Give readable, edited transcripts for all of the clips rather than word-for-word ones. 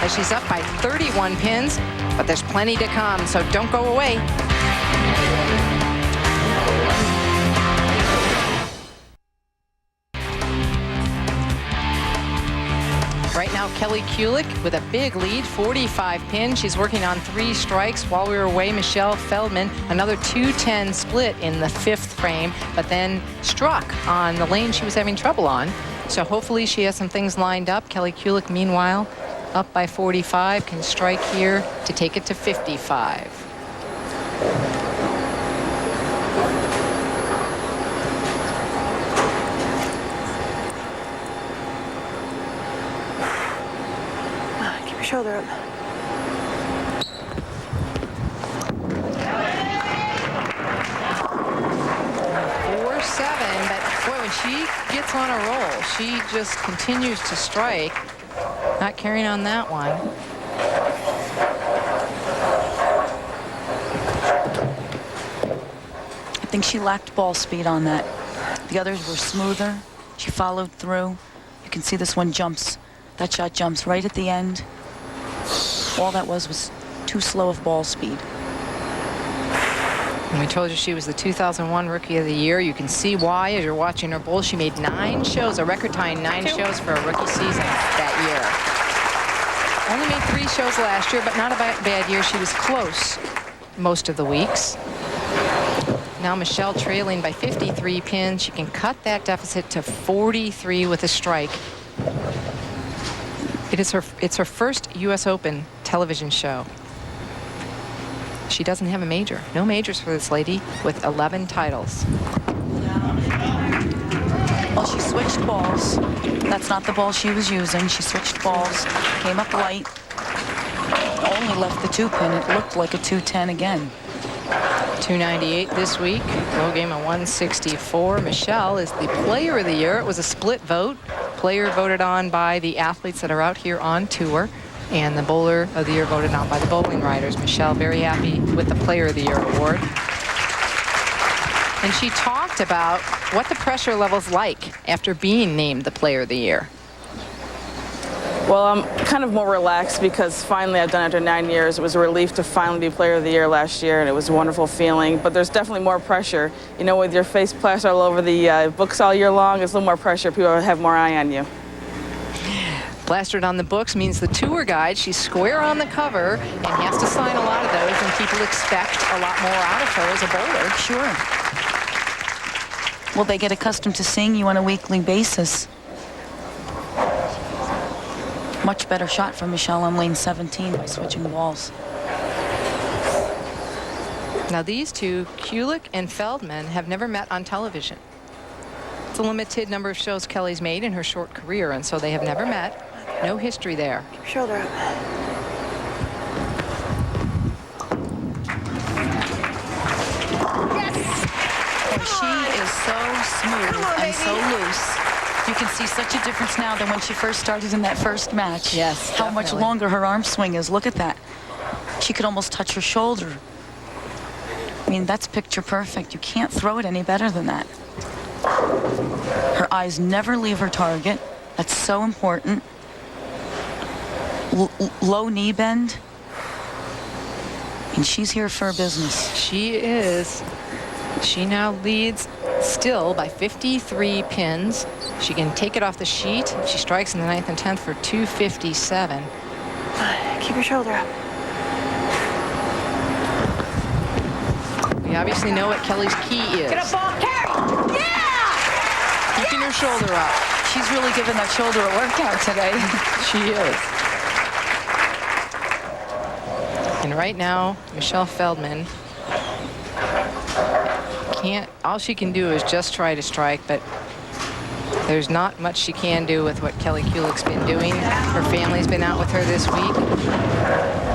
as she's up by 31 pins, but there's plenty to come, so don't go away. Right now, Kelly-Kulick with a big lead, 45 pins. She's working on 3 strikes. While we were away, Michelle Feldman, another 2-10 split in the 5th frame, but then struck on the lane she was having trouble on. So hopefully she has some things lined up. Kelly-Kulick, meanwhile, up by 45, can strike here to take it to 55. Shoulder up. 4-7, but boy, when she gets on a roll, she just continues to strike. Not carrying on that one. I think she lacked ball speed on that. The others were smoother. She followed through. You can see this one jumps. That shot jumps right at the end. All that was too slow of ball speed. And we told you she was the 2001 Rookie of the Year. You can see why as you're watching her bowl. She made 9 shows, a record-tying 9 shows for a rookie season that year. Only made 3 shows last year, but not a bad year. She was close most of the weeks. Now Michelle trailing by 53 pins. She can cut that deficit to 43 with a strike. It's her first U.S. Open television show. She doesn't have a major. No majors for this lady with 11 titles. Well, she switched balls. That's not the ball she was using. She switched balls, came up light, only left the 2-pin. It looked like a 210 again. 298 this week. Low game of 164. Michelle is the Player of the Year. It was a split vote. Player voted on by the athletes that are out here on tour, and the Bowler of the Year voted on by the bowling riders. Michelle very happy with the Player of the Year award. And she talked about what the pressure level's like after being named the Player of the Year. Well, I'm kind of more relaxed because finally I've done it after 9 years. It was a relief to finally be Player of the Year last year, and it was a wonderful feeling. But there's definitely more pressure. You know, with your face plastered all over the books all year long, there's a little more pressure. People have more eye on you. Plastered on the books means the tour guide. She's square on the cover and has to sign a lot of those, and people expect a lot more out of her as a bowler. Sure. Well, they get accustomed to seeing you on a weekly basis. Much better shot for Michelle on lane 17 by switching balls. Now these two, Kulick and Feldman, have never met on television. It's a limited number of shows Kelly's made in her short career, and so they have never met. No history there. Keep your shoulder up. Yes! And she is so smooth and so loose. You can see such a difference now than when she first started in that first match. Yes, How much longer her arm swing is. Look at that. She could almost touch her shoulder. I mean, that's picture perfect. You can't throw it any better than that. Her eyes never leave her target. That's so important. Low knee bend. And she's here for business. She is. She now leads still by 53 pins. She can take it off the sheet. She strikes in the 9th and 10th for 257. Keep your shoulder up. We obviously know what Kelly's key is. Get a ball carry! Yeah! Keeping her shoulder up. She's really giving that shoulder a workout today. She is. And right now, Michelle Feldman all she can do is just try to strike, but there's not much she can do with what Kelly-Kulick's been doing. Her family's been out with her this week,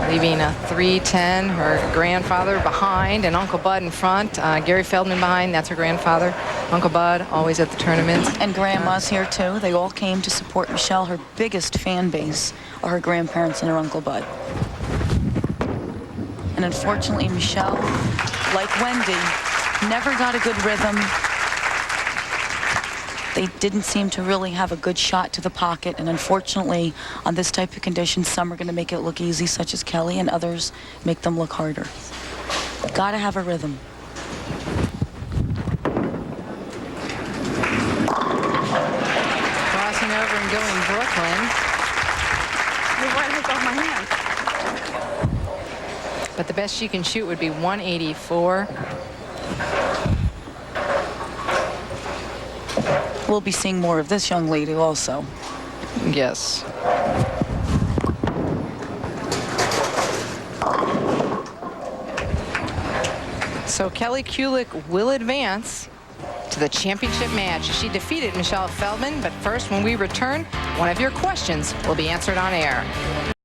leaving a 3-10, her grandfather behind, and Uncle Bud in front. Gary Feldman behind, that's her grandfather. Uncle Bud, always at the tournaments. And Grandma's here, too. They all came to support Michelle. Her biggest fan base are her grandparents and her Uncle Bud. And unfortunately, Michelle, like Wendy, never got a good rhythm. They didn't seem to really have a good shot to the pocket, and unfortunately, on this type of condition, some are going to make it look easy, such as Kelly, and others make them look harder. Got to have a rhythm. Crossing over and going Brooklyn. You're right hook off my hand. But the best she can shoot would be 184. We'll be seeing more of this young lady also. Yes. So Kelly-Kulick will advance to the championship match. She defeated Michelle Feldman, but first, when we return, one of your questions will be answered on air.